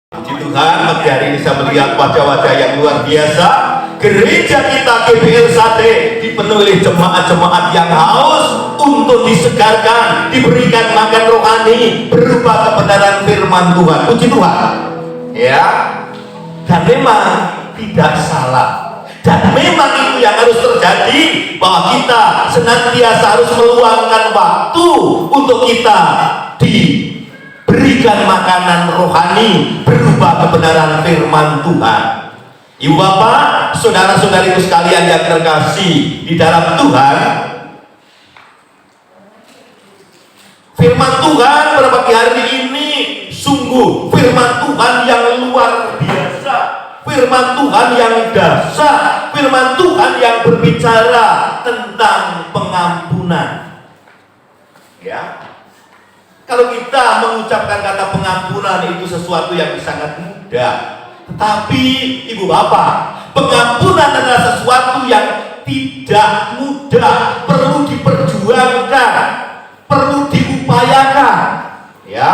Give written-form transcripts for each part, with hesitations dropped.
Puji Tuhan, pagi hari ini saya melihat wajah-wajah yang luar biasa. Gereja kita GBL Sate dipenuhi oleh jemaat-jemaat yang haus untuk disegarkan, diberikan makan rohani, berupa kebenaran firman Tuhan. Puji Tuhan. Ya. Dan memang tidak salah. Dan memang itu yang harus terjadi, bahwa kita senantiasa harus meluangkan waktu untuk kita diberikan makanan rohani berupa kebenaran firman Tuhan. Ibu bapak, saudara-saudariku sekalian yang terkasih di dalam Tuhan, firman Tuhan pada pagi hari ini sungguh firman Tuhan yang luar biasa, firman Tuhan yang dahsyat, firman Tuhan yang berbicara tentang pengampunan. Ya, kalau kita mengucapkan kata pengampunan itu sesuatu yang sangat mudah, tetapi ibu bapak, pengampunan adalah sesuatu yang tidak mudah, perlu diperjuangkan, perlu diupayakan. Ya,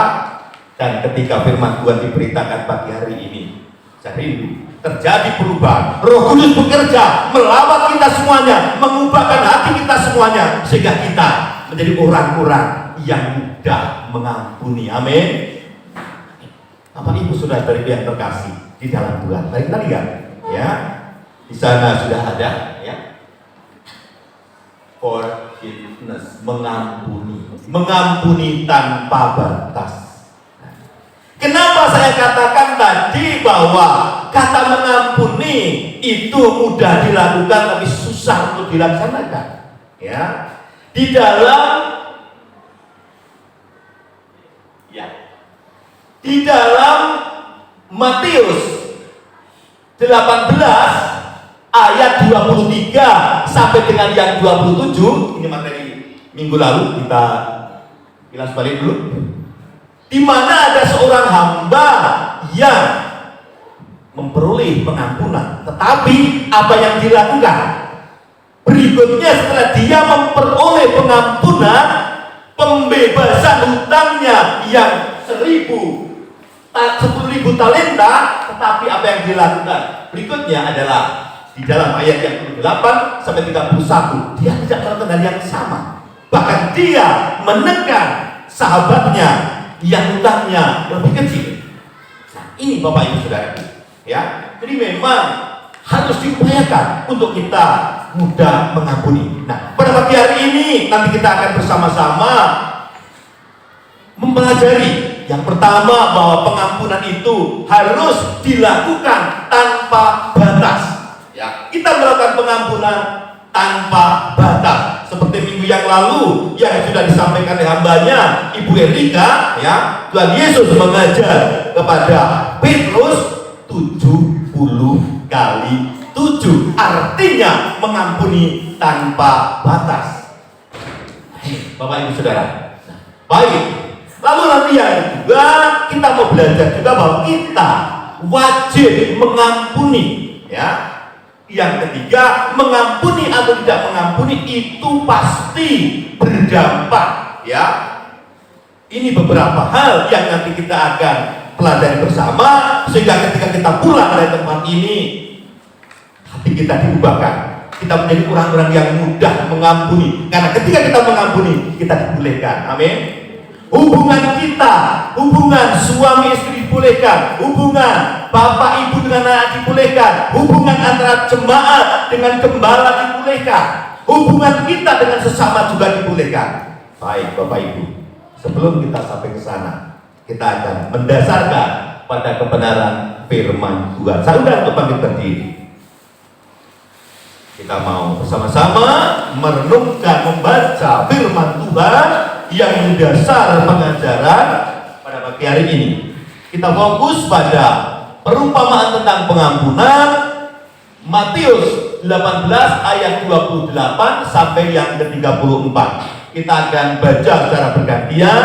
dan ketika firman Tuhan diberitakan pagi hari ini, saya rindu terjadi perubahan. Roh Kudus bekerja melawat kita semuanya, mengubahkan hati kita semuanya, sehingga kita menjadi orang-orang yang mudah mengampuni. Amin. Bapak Ibu sudah dari yang terkasih di dalam Tuhan, mari kita lihat ya, di sana sudah ada ya, forgiveness, mengampuni tanpa batas. Kenapa saya katakan tadi bahwa kata mengampuni itu mudah dilakukan tapi susah untuk dilaksanakan? Ya, di dalam Matius 18 ayat 23 sampai dengan yang 27, ini materi minggu lalu, kita kilas balik dulu, di mana ada seorang hamba yang memperoleh pengampunan, tetapi apa yang dilakukan berikutnya setelah dia memperoleh pengampunan, pembebasan hutangnya yang 10.000 talenta, tetapi apa yang dilakukan berikutnya adalah di dalam ayat yang 28 sampai 31, dia tidak melakukan hal yang sama, bahkan dia menekan sahabatnya yang hutangnya lebih kecil. Nah, ini Bapak Ibu Saudara, ya, jadi memang harus diupayakan untuk kita mudah mengampuni. Nah, pada pagi hari ini nanti kita akan bersama-sama mempelajari yang pertama, bahwa pengampunan itu harus dilakukan tanpa batas. Ya, kita melakukan pengampunan tanpa batas. Seperti minggu yang lalu yang sudah disampaikan oleh hambanya Ibu Erika, ya, Tuhan Yesus mengajar kepada Petrus 70 kali 7, artinya mengampuni tanpa batas. Bapak Ibu Saudara, baik. Lalu nanti yang kedua, kita mau belajar juga bahwa kita wajib mengampuni. Ya, yang ketiga, mengampuni atau tidak mengampuni itu pasti berdampak. Ya, ini beberapa hal yang nanti kita akan pelajari bersama, sehingga ketika kita pulang dari tempat ini, hati kita diubahkan. Kita menjadi orang-orang yang mudah mengampuni. Karena ketika kita mengampuni, kita dibolehkan. Amin. Hubungan kita, hubungan suami istri dibolehkan, hubungan bapak ibu dengan anak dibolehkan, hubungan antara jemaat dengan gembala dibolehkan, hubungan kita dengan sesama juga dibolehkan. Baik Bapak Ibu, sebelum kita sampai ke sana, kita akan mendasarkan pada kebenaran firman Tuhan. Saya undang untuk bangkit berdiri. Kita mau bersama-sama merenungkan, membaca firman Tuhan yang mendasar pengajaran pada pagi hari ini. Kita fokus pada perumpamaan tentang pengampunan, Matius 18 ayat 28 sampai yang ke-34. Kita akan baca secara bergantian.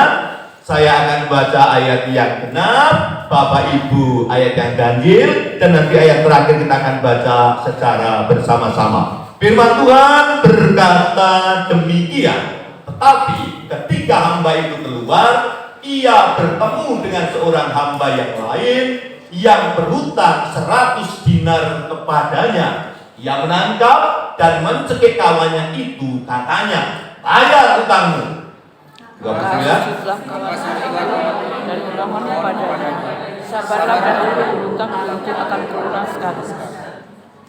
Saya akan baca ayat yang genap, Bapak Ibu ayat yang ganjil, dan nanti ayat terakhir kita akan baca secara bersama-sama. Firman Tuhan berkata demikian. Tetapi ketika hamba itu keluar, ia bertemu dengan seorang hamba yang lain yang berhutang 100 dinar kepadanya. Ia menangkap dan mencekik kawannya itu, katanya, bayar hutangmu. 29. Dan memohon kepadanya, sabarlah dan hutang itu akan kulunaskan.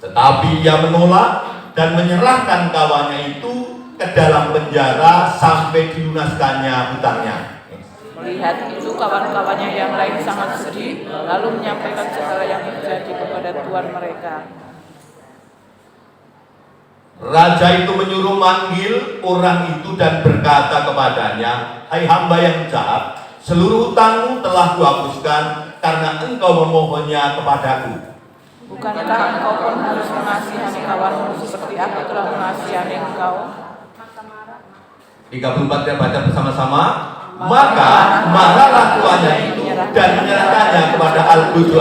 Tetapi ia menolak dan menyerahkan kawannya itu ke dalam penjara sampai dilunaskannya hutangnya. Melihat itu kawan-kawannya yang lain sangat sedih, lalu menyampaikan segala yang terjadi kepada tuan mereka. Raja itu menyuruh manggil orang itu dan berkata kepadanya, hai hamba yang jahat, seluruh hutangmu telah kuhapuskan karena engkau memohonnya kepadaku. Bukankah engkau pun harus mengasihani kawanmu seperti aku telah mengasihani engkau? 34 kita baca bersama-sama. Maka marahlah tuannya itu dan menyerahkannya kepada al-buju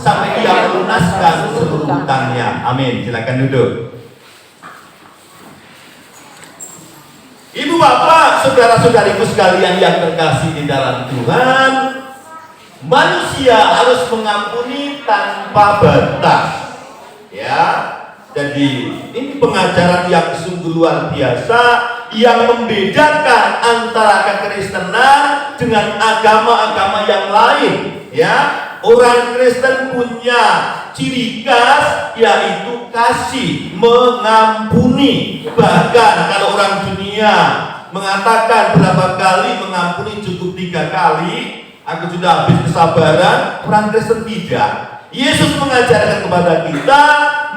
sampai ia melunaskan seluruh hutangnya. Amin. Silakan duduk. Ibu bapak, saudara-saudariku sekalian yang terkasih di dalam Tuhan, manusia harus mengampuni tanpa batas. Ya, jadi ini pengajaran yang sungguh luar biasa yang membedakan antara kekristenan dengan agama-agama yang lain. Ya, orang Kristen punya ciri khas yaitu kasih mengampuni. Bahkan kalau orang dunia mengatakan berapa kali mengampuni cukup 3 kali, aku sudah habis kesabaran, orang Kristen tidak. Yesus mengajarkan kepada kita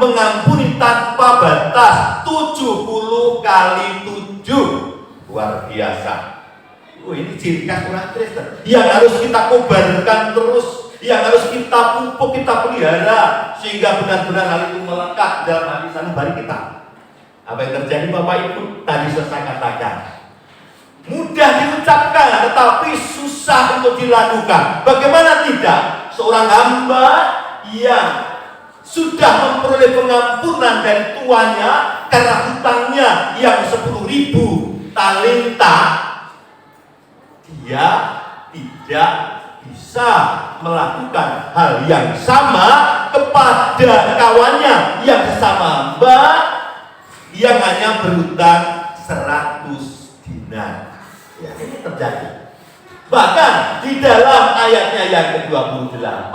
mengampuni tanpa batas, 70 kali 7. Luar biasa. Ini ciri khas orang Kristen yang harus kita kobarkan terus, yang harus kita pupuk, kita pelihara sehingga benar-benar hal itu melekat dalam hati sanubari kita. Apa yang terjadi Bapak Ibu? Tadi saya katakan, mudah diucapkan tetapi susah untuk dilakukan. Bagaimana tidak? Seorang hamba yang sudah memperoleh pengampunan dari tuannya karena hutangnya yang 10.000 talenta, dia tidak bisa melakukan hal yang sama kepada kawannya yang sesama hamba yang hanya berhutang 100 dinar. Ya, ini terjadi. Bahkan di dalam ayatnya yang ke-28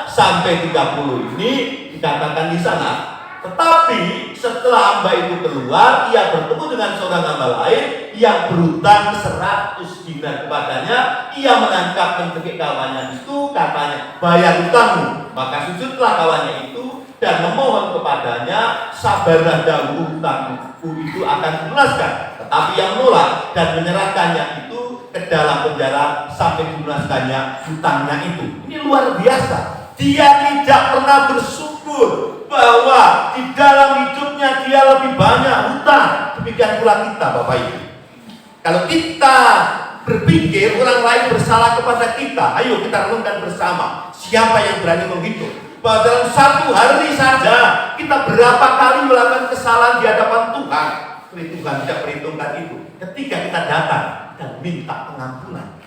sampai 30 ini dikatakan di sana, tetapi setelah hamba itu keluar, ia bertemu dengan seorang hamba lain yang berhutang 100 dinar kepadanya. Ia menangkap mencekik kawannya itu, katanya, bayar hutangmu. Maka sujudlah kawannya itu dan memohon kepadanya, sabarlah dahulu, hutangku itu akan dilunaskan. Tetapi yang menolak dan menyerahkannya itu ke dalam penjara sampai dilunaskannya hutangnya itu. Ini luar biasa. Dia tidak pernah bersyukur bahwa di dalam hidupnya dia lebih banyak hutang. Demikian pula kita, Bapak Ibu. Kalau kita berpikir orang lain bersalah kepada kita, ayo kita renungkan bersama. Siapa yang berani menghitung bahwa dalam 1 hari saja kita berapa kali melakukan kesalahan di hadapan Tuhan? Tuhan tidak perhitungkan itu. Ketika kita datang dan minta pengampunan,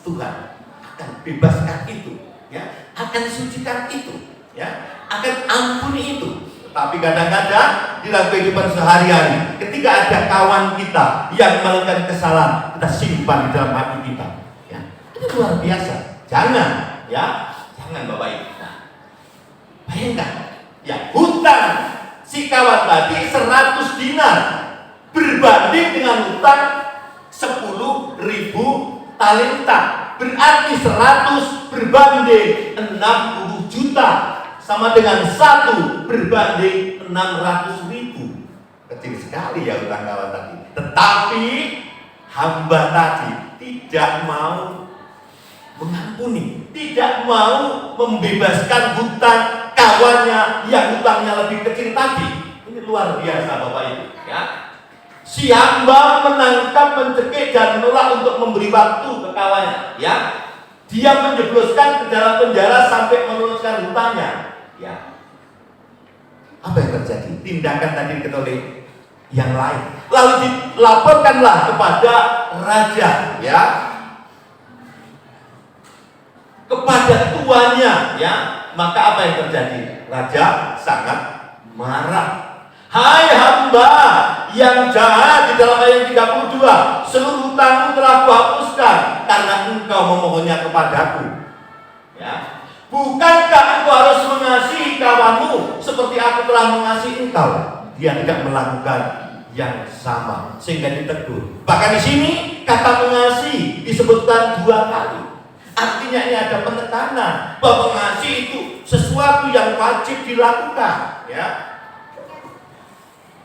Tuhan akan bebaskan itu, ya, akan sucikan itu, ya, akan ampuni itu. Tapi kadang-kadang di dalam kehidupan sehari-hari, ketika ada kawan kita yang melakukan kesalahan, kita simpan di dalam hati kita, ya, itu luar biasa. Jangan, ya, jangan Bapak Ibu. Nah, bayangkan, ya, hutang si kawan tadi 100 dinar berbanding dengan hutang 10.000 talenta, berarti 100 berbanding 60 juta, sama dengan 1 berbanding 600.000. Kecil sekali ya hutang kawan tadi. Tetapi hamba tadi tidak mau mengampuni, tidak mau membebaskan hutang kawannya yang hutangnya lebih kecil tadi. Ini luar biasa Bapak Ibu, ya. Si hamba menangkap, mencekik dan menolak untuk memberi waktu ke kawannya, ya. Dia menjebloskan ke dalam penjara sampai melunaskan hutangnya, ya. Apa yang terjadi? Tindakan tadi oleh yang lain. Lalu dilaporkanlah kepada raja, ya. kepada tuannya, ya, maka apa yang terjadi? Raja sangat marah. Hai hamba yang jahat, di dalam ayat 32, seluruh hutangmu telah kuhapuskan karena engkau memohonnya kepadaku. Ya. Bukankah engkau harus mengasihi kawanmu seperti aku telah mengasihi engkau? Dia tidak melakukan yang sama sehingga ditegur. Bahkan di sini kata mengasihi disebutkan 2 kali. Artinya ini ada penekanan bahwa mengasihi itu sesuatu yang wajib dilakukan, ya.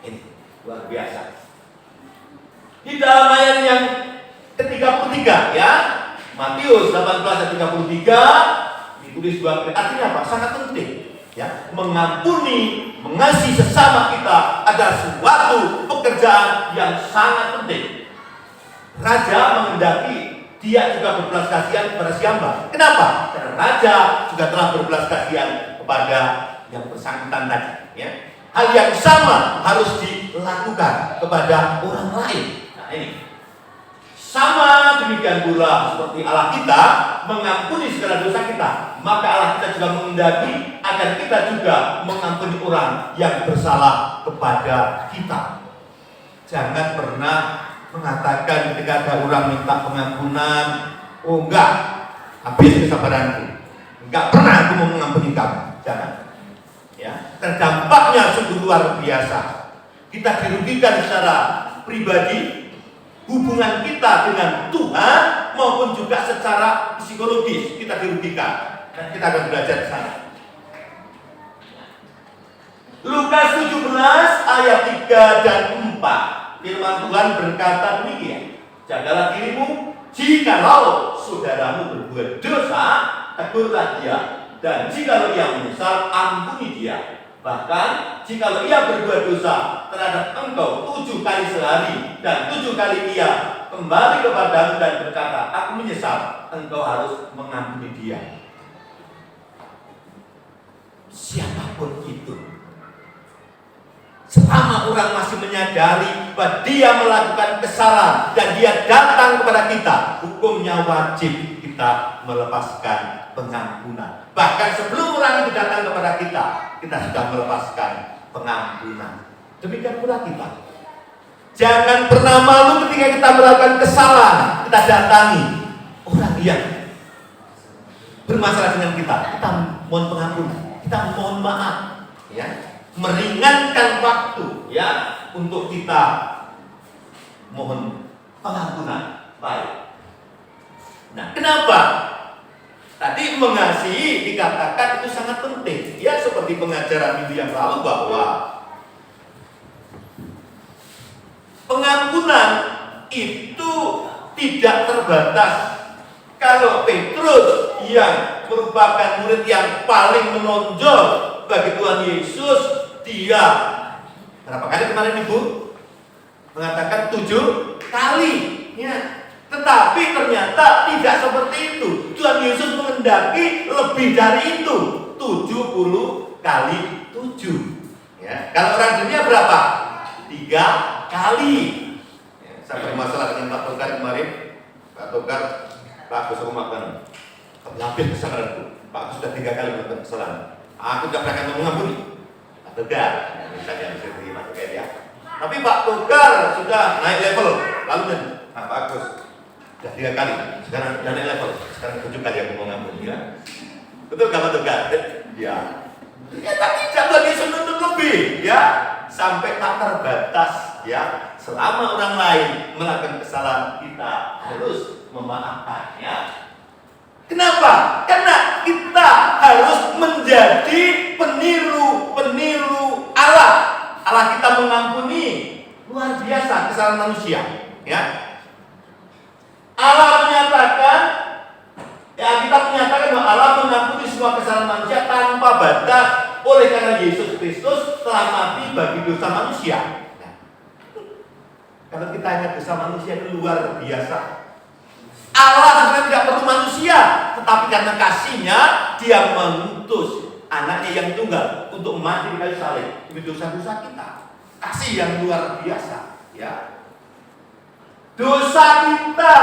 Ini luar biasa. Di dalam ayat yang ke-33, ya, Matius 18 ayat 33 ditulis 2 kali. Artinya apa? Sangat penting, ya. Mengampuni, mengasihi sesama kita adalah suatu pekerjaan yang sangat penting. Raja menghendaki dia juga berbelas kasihan kepada si hamba. Kenapa? Karena raja juga telah berbelas kasihan kepada yang bersangkutan tadi, ya. Hal yang sama harus dilakukan kepada orang lain. Nah, ini sama demikian pula seperti Allah kita mengampuni segala dosa kita, maka Allah kita juga menghendaki agar kita juga mengampuni orang yang bersalah kepada kita. Jangan pernah mengatakan ketika ada orang minta pengampunan, oh enggak, habis kesabaranku, enggak pernah aku mau mengampuni kamu. Jangan. Ya, terdampaknya sungguh luar biasa. Kita dirugikan secara pribadi, hubungan kita dengan Tuhan maupun juga secara psikologis kita dirugikan. Dan kita akan belajar di sana. Lukas 17 ayat 3 dan 4. Firman Tuhan berkata demikian. Jagalah dirimu, jikalau saudaramu berbuat dosa, tegurlah dia. Dan jikalau ia menyesal, ampuni dia. Bahkan jikalau ia berbuat dosa terhadap engkau 7 kali sehari dan 7 kali ia kembali kepadamu dan berkata, aku menyesal, engkau harus mengampuni dia. Siapapun itu, selama orang masih menyadari bahwa dia melakukan kesalahan dan dia datang kepada kita, hukumnya wajib kita melepaskan pengampunan. Bahkan sebelum orang itu datang kepada kita, kita sudah melepaskan pengampunan. Demikian pula kita. Jangan pernah malu ketika kita melakukan kesalahan. Kita datangi orang yang bermasalah dengan kita. Kita mohon pengampunan, kita mohon maaf, ya. Meringankan waktu, ya, untuk kita mohon pengampunan. Baik. Nah, kenapa? Tadi mengasihi dikatakan itu sangat penting. Ya, seperti pengajaran minggu yang lalu bahwa pengampunan itu tidak terbatas. Kalau Petrus yang merupakan murid yang paling menonjol bagi Tuhan Yesus, dia berapa kali kemarin Ibu? Mengatakan 7 kali, ya. Tetapi ternyata tidak seperti itu. Tuhan Yesus menghendaki lebih dari itu, 70 kali 7. Ya. Kalau orang dunia berapa? 3 kali. Ya, saya bermasalah dengan Pak Tokar kemarin. Pak Tokar, Pak Agus aku makan. Habis kesalahanku. Pak Agus sudah 3 kali melakukan kesalahan. Aku tidak pernah mengampuni. Pak Tokar, misalnya seperti Pak Tokar, ya. Tapi Pak Tokar sudah naik level. Lalu Pak Agus sudah 3 kali, sekarang sudah naik level, sekarang 7 kali aku mau ngampuni, ya. Betul gak Pak Tokar? Ya. Ya, tapi jangan Yesus menuntut lebih, ya, sampai tak terbatas, ya. Selama orang lain melakukan kesalahan, kita harus memaafkannya. Kenapa? Karena kita harus menjadi peniru Allah. Allah kita mengampuni luar biasa kesalahan manusia, ya. Allah menyatakan, ya, kita menyatakan bahwa Allah mengampuni semua kesalahan manusia tanpa batas oleh karena Yesus Kristus telah mati bagi dosa manusia. Nah, kalau kita ingat dosa manusia itu luar biasa. Allah sebenarnya tidak perlu manusia, tetapi karena kasihnya dia mengutus anaknya yang tunggal untuk mati di kayu salib demi dosa-dosa kita. Kasih yang luar biasa, ya. Dosa kita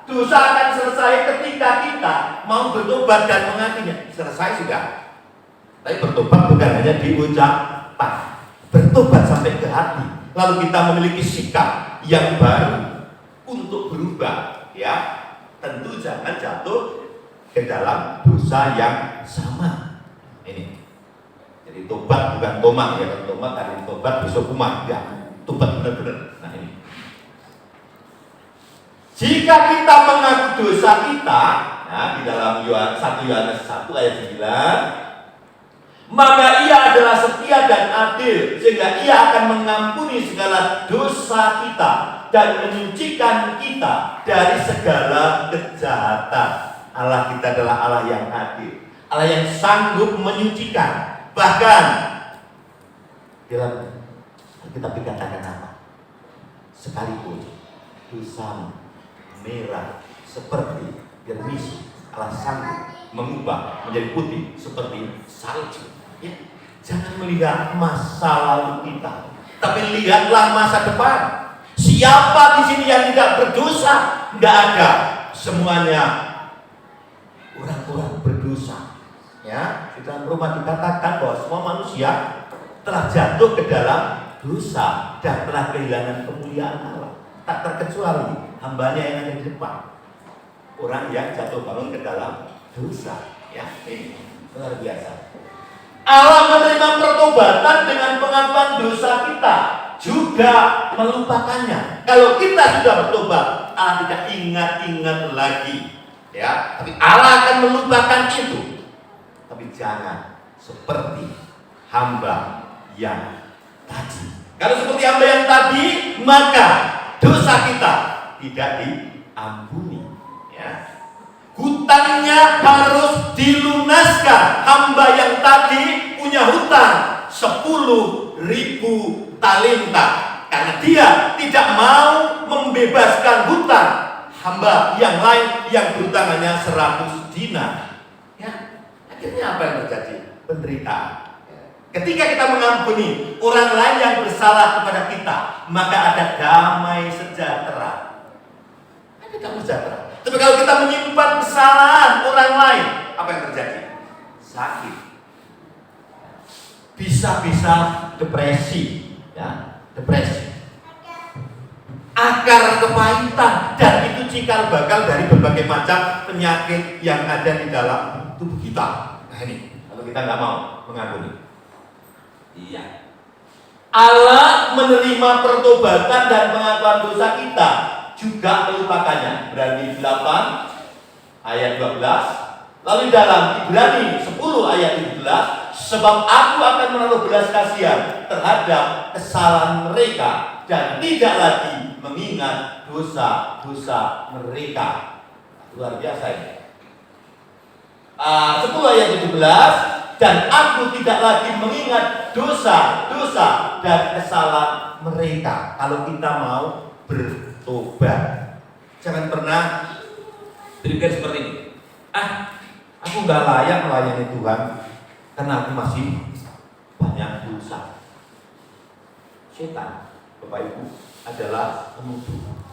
Dosa akan selesai ketika kita mau bertobat dan mengakuinya. Selesai sudah. Tapi bertobat bukan hanya diucapkan, bertobat sampai ke hati. Lalu kita memiliki sikap yang baru untuk berubah, ya. Tentu jangan jatuh ke dalam dosa yang sama. Ini. Jadi tobat bukan tomat ya, kalau tomat hari ini tobat besok kumat, enggak. Tobat benar-benar. Nah ini. Jika kita mengaku dosa kita, nah di dalam 1 Yohanes 1 ayat 9, maka ia adalah setia dan adil sehingga ia akan mengampuni segala dosa kita dan menyucikan kita dari segala kejahatan. Allah kita adalah Allah yang adil, Allah yang sanggup menyucikan. Bahkan dalam kita dikatakan apa? Sekalipun dosamu merah seperti germis, Allah sanggup mengubah menjadi putih seperti salju. Ya. Jangan melihat masa lalu kita, tapi lihatlah masa depan. Siapa di sini yang tidak berdosa? Tidak ada. Semuanya orang-orang berdosa. Ya, di dalam Roma dikatakan bahwa semua manusia telah jatuh ke dalam dosa dan telah kehilangan kemuliaan Allah. Tak terkecuali hambanya yang ada di depan, orang yang jatuh bangun ke dalam dosa. Ya, ini luar biasa. Allah menerima pertobatan dengan pengakuan dosa kita, juga melupakannya. Kalau kita sudah bertobat, Allah tidak ingat-ingat lagi. Ya, tapi Allah akan melupakan itu. Tapi jangan seperti hamba yang tadi. Kalau seperti hamba yang tadi, maka dosa kita tidak diampuni. Ya. Hutangnya harus dilunaskan. Hamba yang tadi punya hutang 10.000 talenta karena dia tidak mau membebaskan hutang hamba yang lain yang berhutang hanya 100 dinar. Ya. Akhirnya apa yang terjadi? Penderitaan. Ketika kita mengampuni orang lain yang bersalah kepada kita, maka ada damai sejahtera. Ada damai sejahtera. Tapi kalau kita menyimpan kesalahan orang lain, apa yang terjadi? Sakit. Bisa-bisa depresi, ya, depresi. Akar kepahitan, dan itu cikal bakal dari berbagai macam penyakit yang ada di dalam tubuh kita. Nah ini, kalau kita nggak mau mengampuni. Iya. Allah menerima pertobatan dan pengakuan dosa kita, juga melupakannya. Ibrani 8 ayat 12. Lalu dalam Ibrani 10 ayat 17, sebab aku akan menaruh belas kasihan terhadap kesalahan mereka dan tidak lagi mengingat dosa-dosa mereka. Luar biasa ini. 10 ayat 17, dan aku tidak lagi mengingat dosa-dosa dan kesalahan mereka. Kalau kita mau bertobat, jangan pernah berpikir seperti ini. Aku nggak layak melayani Tuhan karena aku masih banyak dosa. Setan, Bapak Ibu, adalah penuduh.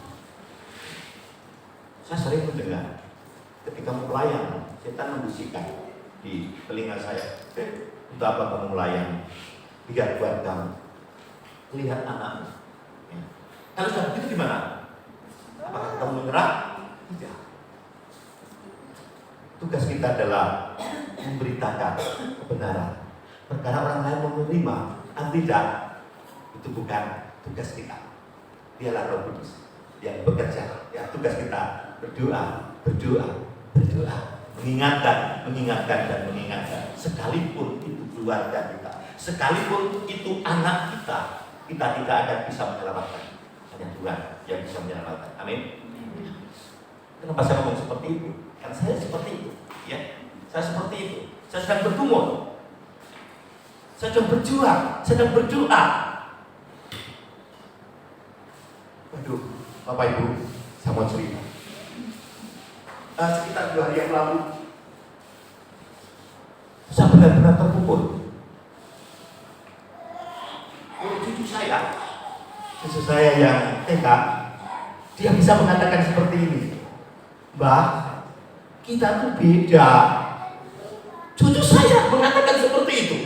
Saya sering mendengar ketika mau pelayanan, setan membisikkan di telinga saya, untuk apa kamu melayani? Biar buat kamu lihat anakmu. Ya. Kalau sudah begitu gimana? Apakah kamu menyerah? Tidak. Tugas kita adalah memberitakan kebenaran. Perkara orang lain menerima atau tidak, itu bukan tugas kita. Dialah Roh Kudus yang bekerja. Ya, tugas kita berdoa, mengingatkan dan mengingatkan. Sekalipun itu keluarga kita, sekalipun itu anak kita, kita tidak akan bisa menyelamatkan. Hanya Tuhan yang bisa menyelamatkan. Amin. Kenapa saya ngomong seperti itu? Kan saya seperti itu, ya. Saya seperti itu. Saya sedang bergumul, saya sedang berjuang, sedang berdoa. Waduh, Bapak Ibu, saya mau cerita. Sekitar 2 hari yang lalu, saya benar-benar terpukul. Cucu saya yang TK, dia bisa mengatakan seperti ini. Mbah, kita tuh beda. Cucu saya mengatakan seperti itu.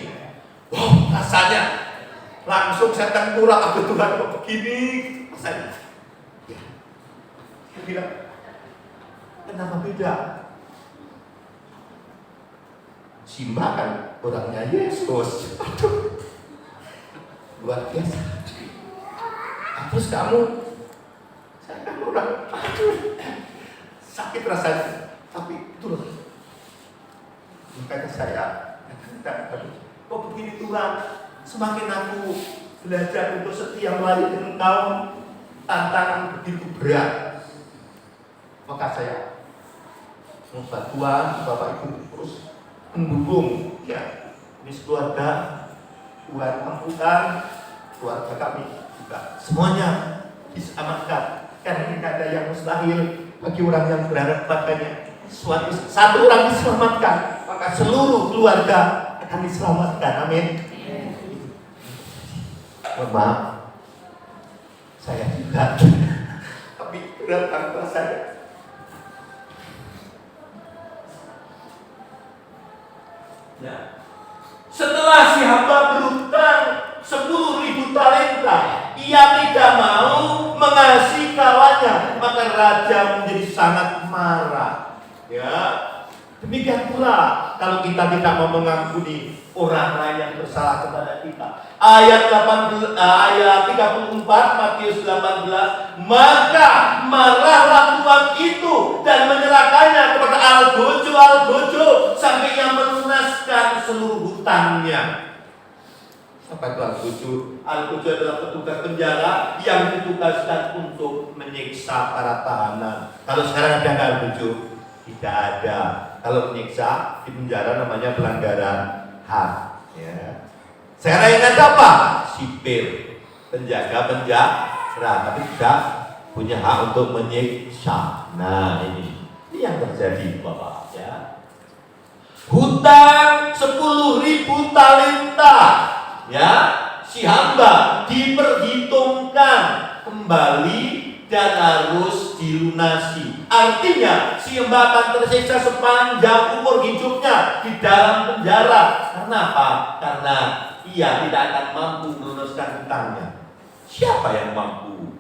Wow, rasanya langsung saya tengkurap, aku Tuhan kok begini rasanya. Ya. Dia bilang, kenapa beda? Simba kan orangnya Yesus. Aduh, luar biasa. Terus kamu, saya kan orang, aduh, sakit rasanya. Tapi itulah. Makanya saya, kok begini Tuhan? Semakin aku belajar untuk setia melayani Engkau, tantangan begitu berat. Maka saya membuat Tuhan, Bapak Ibu terus mendukung, ya, ini keluarga, Tuhan ampukan keluarga kami juga. Semuanya diselamatkan. Karena tidak ada yang mustahil bagi orang yang berharap padanya. Satu orang diselamatkan, maka seluruh keluarga akan diselamatkan. Amin. Maaf, saya juga, tapi berat tanpa saya. Ya. Setelah si hamba berhutang 10.000 talenta, ia tidak mau mengasihi kawannya, maka raja menjadi sangat marah. Ya, demikian pula kalau kita tidak mau mengampuni orang lain yang bersalah kepada kita. Ayat 34 Matius 18, maka marahlah tuan itu dan menyerahkannya kepada Al-Gojo sampai ia melunaskan seluruh hutangnya. Apa itu Al-Gojo? Al-Gojo adalah petugas penjara yang ditugaskan untuk menyiksa para tahanan. Kalau sekarang ada nggak Al-Gojo? Tidak ada. Kalau menyiksa di penjara namanya pelanggaran HAM. Ya. Sekarang yang ada apa? Sipir, penjaga penjara, tapi tidak punya hak untuk menyiksa. Nah ini yang terjadi Bapak. Ya. Hutang 10.000 talenta. Ya, si hamba diperhitungkan kembali dan harus dilunasi. Artinya si hamba akan tersiksa sepanjang umur hidupnya di dalam penjara. Karena apa? Karena ia tidak akan mampu melunaskan hutangnya. Siapa yang mampu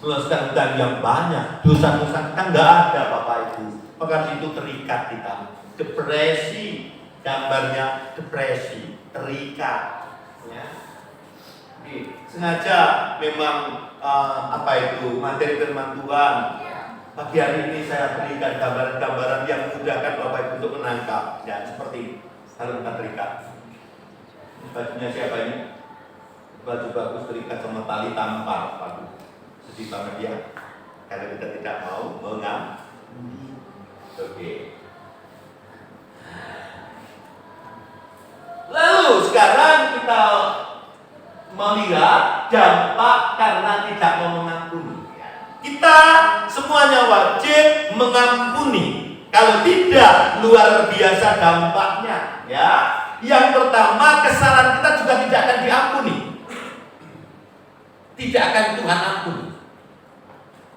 melunaskan hutang yang banyak? Dosa-dosa kita nggak ada Bapak Ibu. Maka itu terikat kita. Depresi, gambarnya depresi, terikat. Ya. Sengaja memang materi firman Tuhan. Pagi hari ini saya berikan gambaran-gambaran yang memudahkan Bapak Ibu untuk menangkap. Ya, seperti kalau kita terikat. Bajunya siapa ini? Baju bagus terikat sama tali tampar. Waduh, sedih banget ya. Kalau kita tidak mau mengampuni. Oke. Lalu sekarang kita melihat dampak karena tidak mau mengampuni. Kita semuanya wajib mengampuni. Kalau tidak, luar biasa dampaknya. Ya. Yang pertama, kesalahan kita juga tidak akan diampuni. Tidak akan Tuhan ampuni.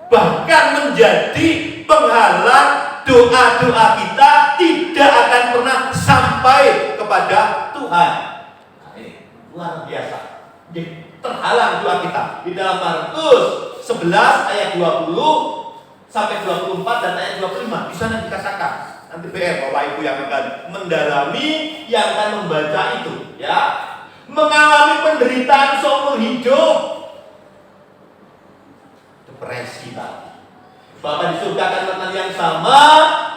Bahkan menjadi penghalang doa-doa kita tidak akan pernah sampai kepada Tuhan. Nah, ini luar biasa. Jadi, terhalang doa kita. Di dalam Markus 11 ayat 20 sampai 24 dan ayat 25 di sana dikatakan. Nanti PR Bapak Ibu yang akan mendalami, yang akan membaca itu, ya. Mengalami penderitaan seumur hidup. Depresi tadi. Bapak di surga akan melakukan yang sama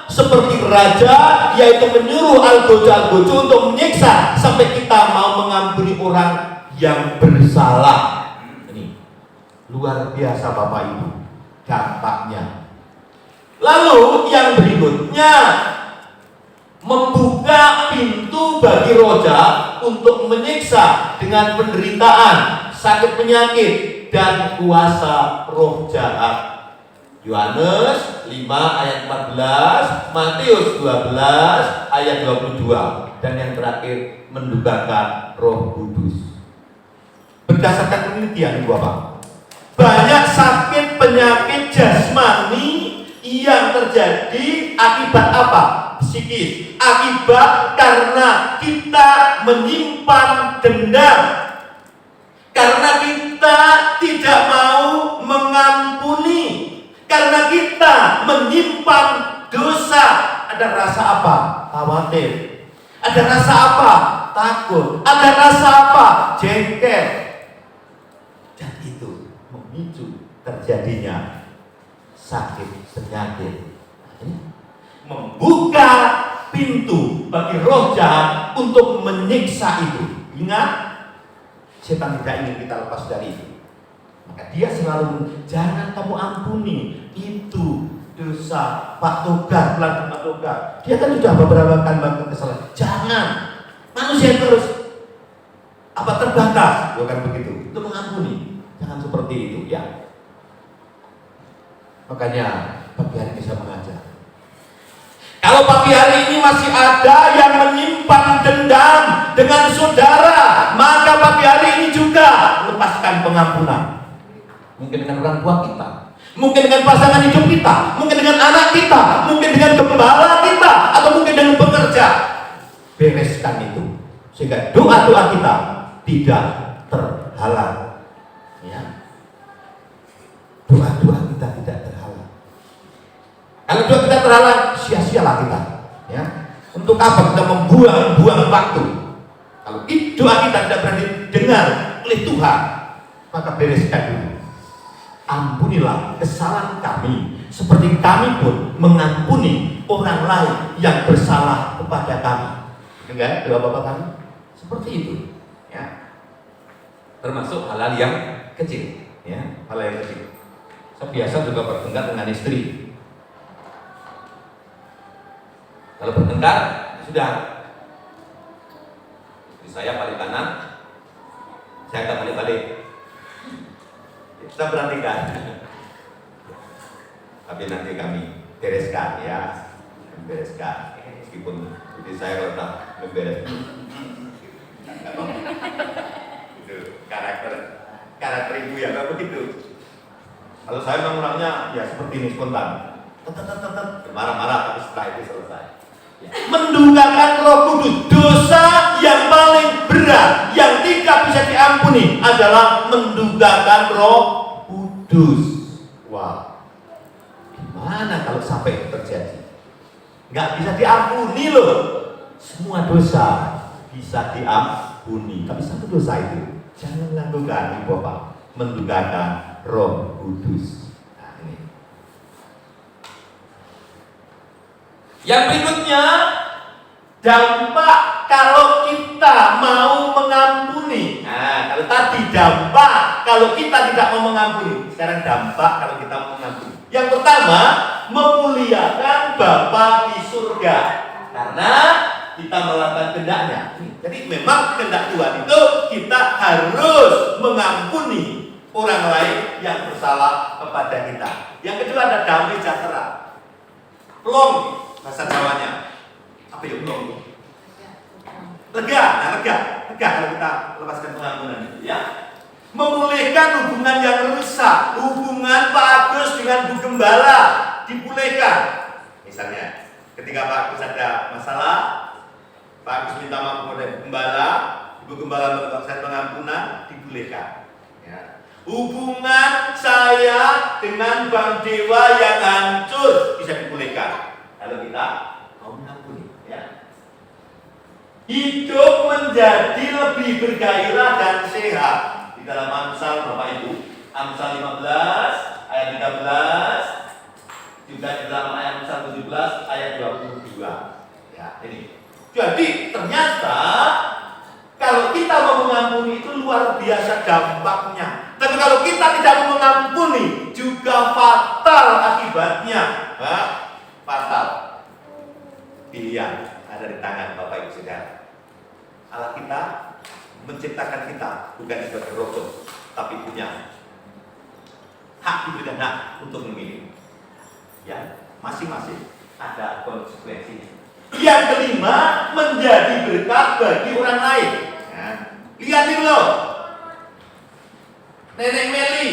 seperti raja, yaitu menyuruh Al-Gojo untuk menyiksa sampai kita mau mengampuni orang yang bersalah. Ini luar biasa Bapak Ibu dampaknya. Lalu yang berikutnya, membuka pintu bagi roja untuk menyiksa dengan penderitaan, sakit penyakit, dan kuasa roh jahat. Yohanes 5 ayat 14, Matius 12 ayat 22, dan yang terakhir mendukakan Roh Kudus. Berdasarkan penelitian Bapak, banyak sakit penyakit jasmani yang terjadi akibat apa? Psikis. Akibat karena kita menyimpan dendam, karena kita tidak mau mengampuni, karena kita menyimpan dosa. Ada rasa apa? Khawatir. Ada rasa apa? Takut. Ada rasa apa? Jengkel. Dan itu memicu terjadinya sakit penyakit. Membuka pintu bagi roh jahat untuk menyiksa itu. Ingat, setan tidak ingin kita lepas dari itu. Maka dia selalu, jangan kamu ampuni, itu dosa Pak Togar, pelan Pak Togar. Dia kan sudah beberapa kali melakukan kesalahan. Jangan, manusia terus apa terbatas, bukan begitu. Itu mengampuni, jangan seperti itu ya. Makanya pagi hari bisa mengajar. Kalau pagi hari ini masih ada yang menyimpan dendam dengan saudara, maka pagi hari ini juga lepaskan pengampunan. Mungkin dengan orang tua kita, mungkin dengan pasangan hidup kita, mungkin dengan anak kita, mungkin dengan gembala kita, atau mungkin dengan pekerja. Bereskan itu sehingga doa-doa kita tidak terhalang. Ya. Doa-doa kita tidak terhalang. Kalau doa kita terhalang, sia-sialah kita. Ya. Untuk apa kita membuang-buang waktu? Kalau doa kita tidak berani dengar oleh Tuhan, maka bereskan dulu. Ampunilah kesalahan kami, seperti kami pun mengampuni orang lain yang bersalah kepada kami. Enggak, doa Bapak kami seperti itu. Ya. Termasuk hal-hal yang kecil. Ya, hal yang kecil. Saya biasa juga bertengkar dengan istri. Kalau bertengkar, sudah. Istri saya balik kanan, saya tak balik-balik. Kita berhentikan. Tapi nanti kami bereskan ya, bereskan. Meskipun istri saya kalau tak membereskan. Itu karakter ibu ya, nggak begitu. Kalau saya memang orangnya ya seperti ini, spontan. Tetap marah-marah, tapi setelah itu selesai. Ya. Mendugakan Roh Kudus, dosa yang paling berat yang tidak bisa diampuni adalah mendugakan Roh Kudus. Wah, gimana kalau sampai itu terjadi? Nggak bisa diampuni loh. Semua dosa bisa diampuni, tapi satu dosa itu jangan lakukan, Bapak, mendugakan Roh Kudus. Nah, ini. Yang berikutnya, dampak kalau kita mau mengampuni. Nah, kalau tadi dampak kalau kita tidak mau mengampuni, sekarang dampak kalau kita mau mengampuni. Yang pertama, memuliakan Bapa di surga karena kita melakukan kehendaknya. Jadi memang kehendak Tuhan itu kita harus mengampuni orang lain yang bersalah kepada kita. Yang kedua ada damai sejahtera. Plong bahasa Jawanya. Apa ya plong? Lega, nah lega kalau kita lepaskan pengampunan itu ya. Memulihkan hubungan yang rusak, hubungan Pak Agus dengan Bu Gembala dipulihkan. Misalnya, ketika Pak Agus ada masalah, Pak Agus minta maaf kepada Gembala, Ibu Gembala melakukan pengampunan, dipulihkan. Ya. Hubungan saya dengan Bang Dewa yang hancur bisa dipulihkan kalau kita mau mengampuni. Ya. Hidup menjadi lebih bergairah dan sehat. Di dalam Amsal Bapak Ibu, Amsal 15 ayat 13, juga di dalam ayat Amsal 17 ayat 22. Ya, ini. Jadi ternyata kalau kita mau mengampuni itu luar biasa dampaknya. Tapi kalau kita tidak mau mengampuni juga fatal akibatnya. Nah, fatal. Pilihan ada di tangan Bapak Ibu Saudara. Allah kita menciptakan kita bukan sebagai robot, tapi punya hak, diberikan hak untuk memilih. Ya, masing-masing ada konsekuensinya. Yang kelima, menjadi berkat bagi orang lain. Nah, lihat ini loh, Nenek Meli,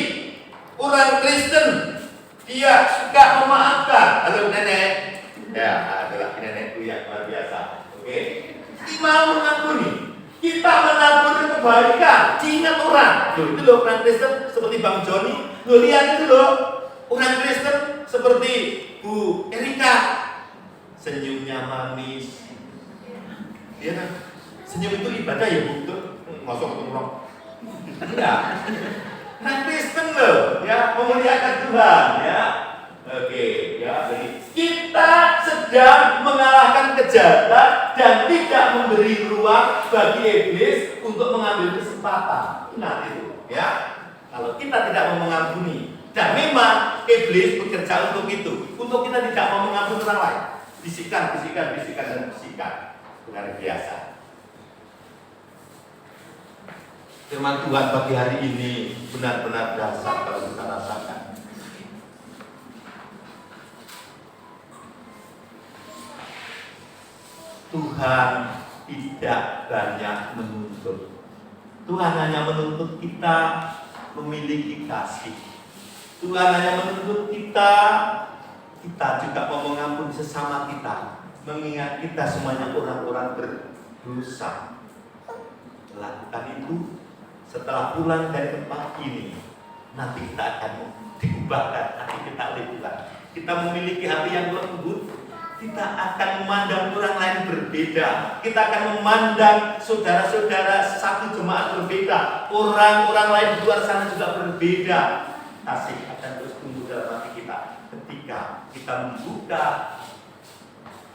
orang Kristen, Dia suka memaafkan. Halo nenek. Ya, adalah nenekku yang luar biasa. Oke. Kita mau mengampuni. Kita menabur kebaikan. Diingat orang. Loh, itu loh orang Kristen seperti Bang Joni. Loh, lihat itu loh. Orang Kristen seperti Bu Erika. Senyumnya manis. Iya kan? Senyum itu ibadah ya Bu? Masuk ketemu orang. Enggak. Nah Kristen loh, ya memuliakan Tuhan, ya. Oke, ya. Jadi kita sedang mengalahkan kejahatan dan tidak memberi ruang bagi iblis untuk mengambil kesempatan. Ingat itu, ya. Kalau kita tidak mau mengampuni, dan memang iblis bekerja untuk itu, untuk kita tidak mau mengampuni orang lain. Bisikan, dan bisikan. Luar biasa. Firman Tuhan pagi hari ini benar-benar dasar kalau kita rasakan. Tuhan tidak banyak menuntut. Tuhan hanya menuntut kita memiliki kasih. Tuhan hanya menuntut kita juga mau mengampuni sesama kita. Mengingat kita semuanya orang-orang berdosa. Lakukan itu. Setelah pulang dari tempat ini, nanti kita akan diubahkan hati kita oleh Tuhan. Kita memiliki hati yang lembut, kita akan memandang orang lain berbeda. Kita akan memandang saudara-saudara satu jemaat berbeda. Orang-orang lain di luar sana juga berbeda. Kasih akan terus tumbuh dalam hati kita ketika kita membuka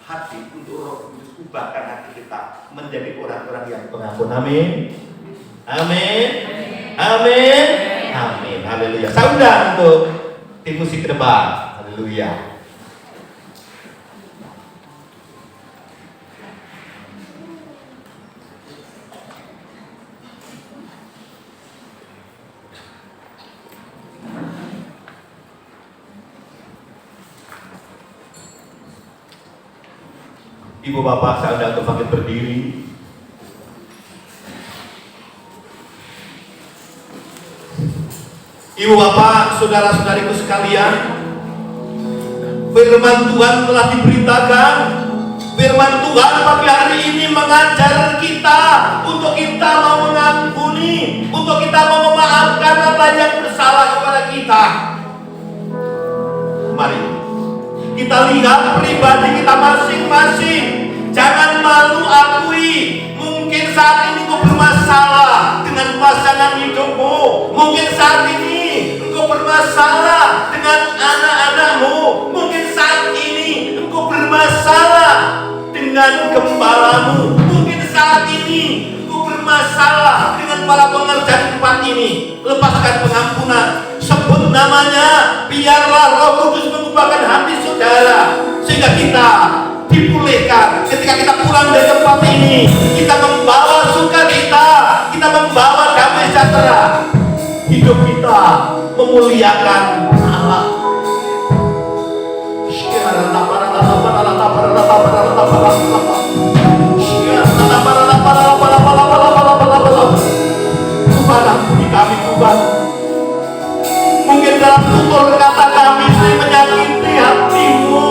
hati untuk Roh Kudus, ubahkan hati kita menjadi orang-orang yang pengampun. Amin. Amin. Amin. Amin. Haleluya. Saya undang untuk tim musik ke depan. Haleluya. Ibu bapak, saya undang untuk bangkit berdiri. Ibu bapak, saudara-saudariku sekalian, firman Tuhan telah diberitakan. Firman Tuhan pagi hari ini mengajar kita untuk kita mau mengampuni, untuk kita mau memaafkan apa yang bersalah kepada kita. Mari kita lihat pribadi kita masing-masing. Jangan malu akui. Mungkin saat ini engkau bermasalah dengan pasangan hidupmu. Mungkin saat ini engkau bermasalah dengan anak-anakmu. Mungkin saat ini engkau bermasalah dengan gembalamu. Mungkin saat ini engkau bermasalah dengan para pengerja di tempat ini. Lepaskan pengampunan. Sebut namanya. Biarlah Roh Kudus mengubahkan hati saudara. Sehingga kita dipulihkan. Ketika kita pulang dari tempat ini, kita membawa sukacita, kita membawa damai sejahtera. Hidup kita memuliakan Allah. Tuhan ampuni kami Tuhan. Mungkin dalam tutur kata kami sering menyakiti hatimu.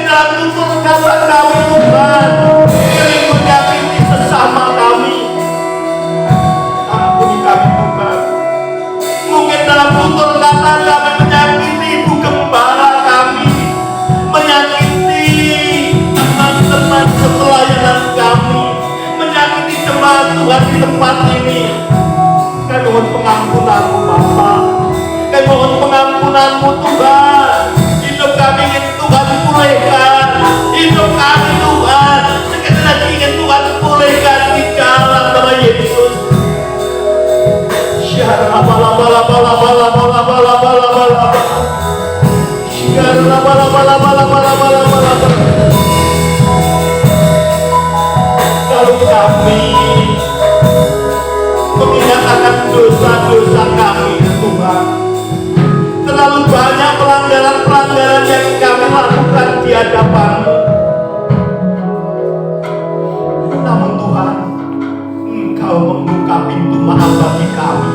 Dalam tutur kata kami Tuhan sering menyakiti sesama kami. Ampuni kami Tuhan. Mungkin dalam tutur kata kami menyakiti ibu gembala kami, menyakiti teman-teman sepelayanan kami, menyakiti jemaat Tuhan di tempat ini. Kami mohon pengampunanmu Bapa. Kami mohon pengampunanmu Tuhan. Hidup kami ingin Tuhan pulihkan. Hidup kami Tuhan sekali lagi ingin Tuhan pulihkan di dalam nama Yesus. Syara bala bala bala bala bala bala bala bala. Syara bala bala bala bala bala bala. Kalau kami mengingat akan dosa-dosa kami Tuhan, terlalu banyak pelanggaran-pelanggaran yang kami lakukan di hadapan-Mu. Namun Tuhan, Engkau membuka pintu maaf bagi kami.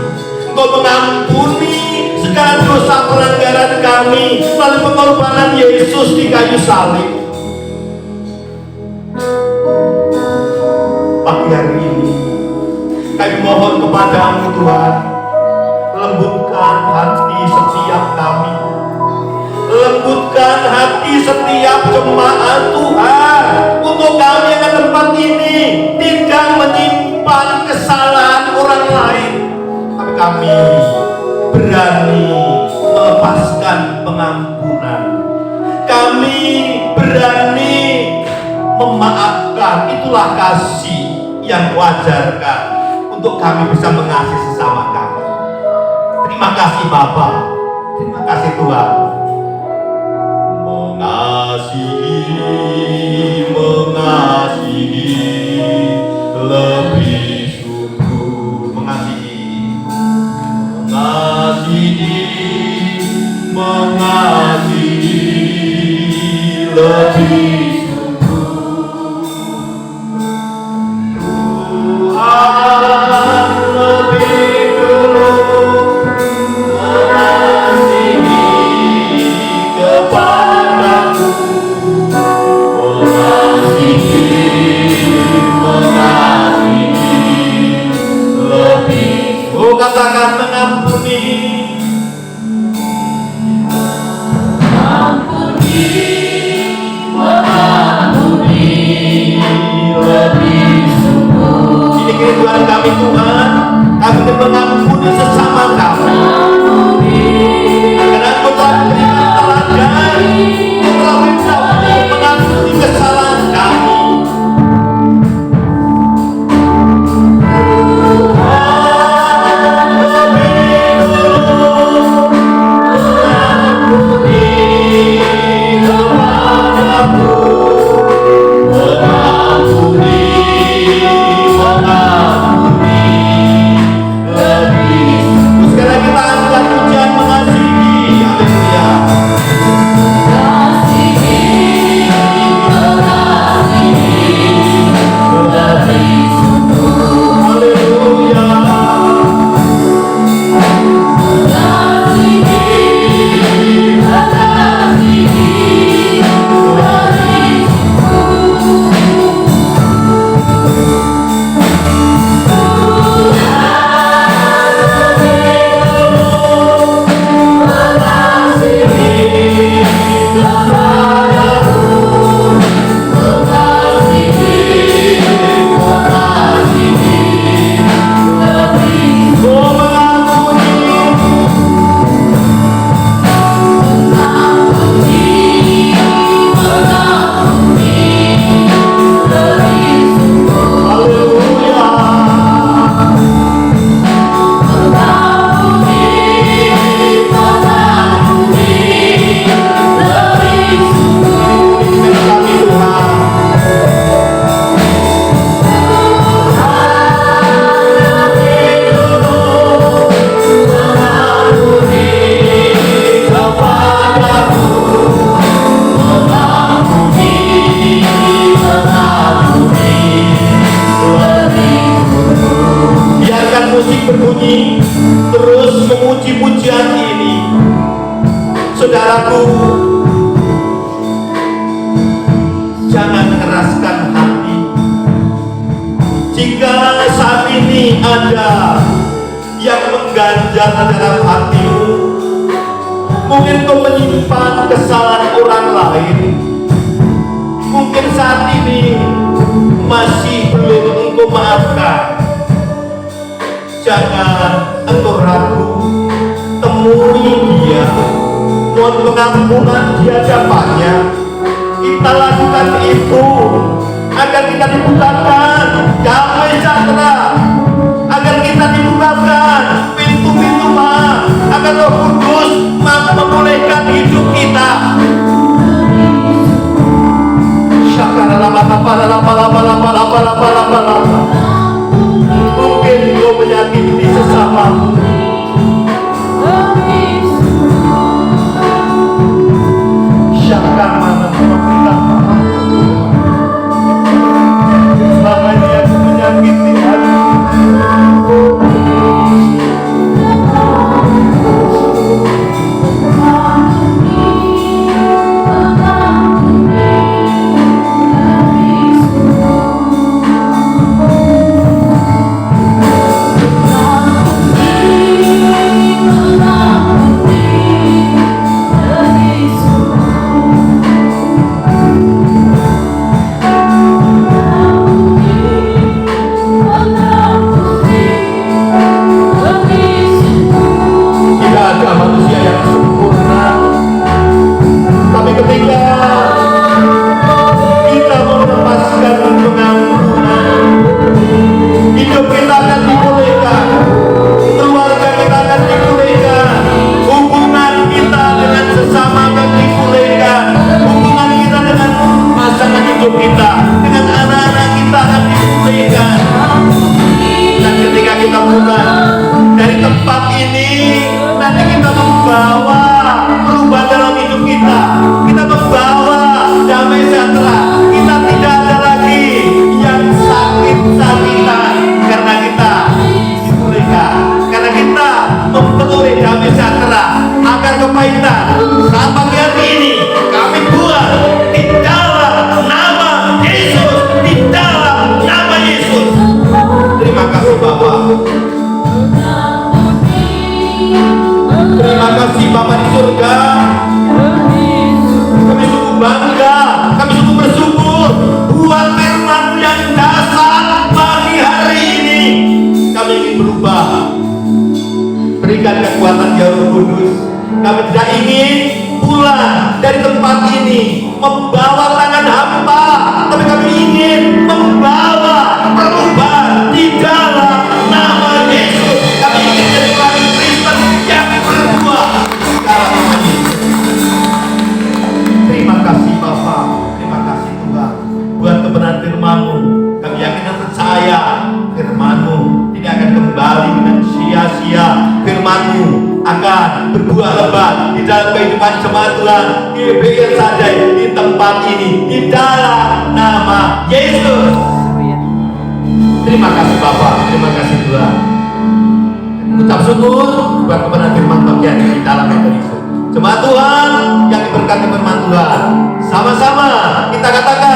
Engkau mengampuni segala dosa pelanggaran kami. pengorbanan Yesus di kayu salib. Pagi hari ini kami mohon kepadamu Tuhan, lembutkan hati setiap kami, lembutkan hati setiap jemaat Tuhan, untuk kami yang ada tempat ini tidak menyimpan kesalahan orang lain, tapi kami berani melepaskan pengampunan, kami berani memaafkan. Itulah kasih yang wajarkan untuk kami bisa mengasihi sesama kami. Terima kasih Bapa, terima kasih Tuhan. Mengasihi lebih sungguh, mengasihi lebih katakan mengampuni, lebih sungguh. Ini kerinduan kami Tuhan, kami ingin mengampuni sesama kami. Karena Engkau telah memberikan teladan, Engkau telah mengampuni kesalahan kami. Terus memuji pujian ini, saudaraku, jangan keraskan hati. Jika saat ini ada yang mengganjal dalam hatimu, mungkin kau menyimpan kesalahan orang lain, mungkin saat ini masih belum engkau maafkan. Jangan engkau ragu, temui dia, mohon pengampunan di hadapannya. Kita lakukan itu agar kita dibukakan damai sejahtera, agar kita dibukakan pintu-pintu maaf, agar Roh Kudus mampu memulihkan hidup kita. Mungkin kau menyakiti sesamamu, selama ini aku menyakiti hatimu. dipulihkan. Dan ketika kita pulang dari tempat ini, nanti kita membawa perubahan dalam hidup kita. Kita membawa damai sejahtera. Kita tidak ada lagi yang sakit-sakitan karena kita dipulihkan. Karena kita memperoleh damai sejahtera. Agar kepahitan saat pagi hari ini kami buat di dalam nama Yesus, di dalam nama Yesus. Terima kasih Bapak. Terima kasih Bapak di surga. Kami sungguh bangga, kami sungguh bersyukur buat firman yang dasar pagi hari ini. Kami ingin berubah. Berikan kekuatan ya Roh Kudus. Kami tidak ingin pulang dari tempat ini membawa tangan hampa, tapi kami ingin membawa perubahan di dalam nama Yesus. Kami ingin jadi orang Kristen yang berbuah di dalam nama Yesus. Terima kasih Bapa, terima kasih Tuhan buat kebenaran firman-Mu. Kami yakin dan percaya firman-Mu tidak akan kembali dengan sia-sia. Firman-Mu akan berbuah lebat di dalam kehidupan jemaat Tuhan GBI saja di tempat ini di dalam nama Yesus. Terima kasih Bapak, terima kasih Tuhan. Ucap syukur buat kebenaran firman bagian di dalam nama Yesus. Jemaat Tuhan yang diberkati firman Tuhan, sama-sama kita katakan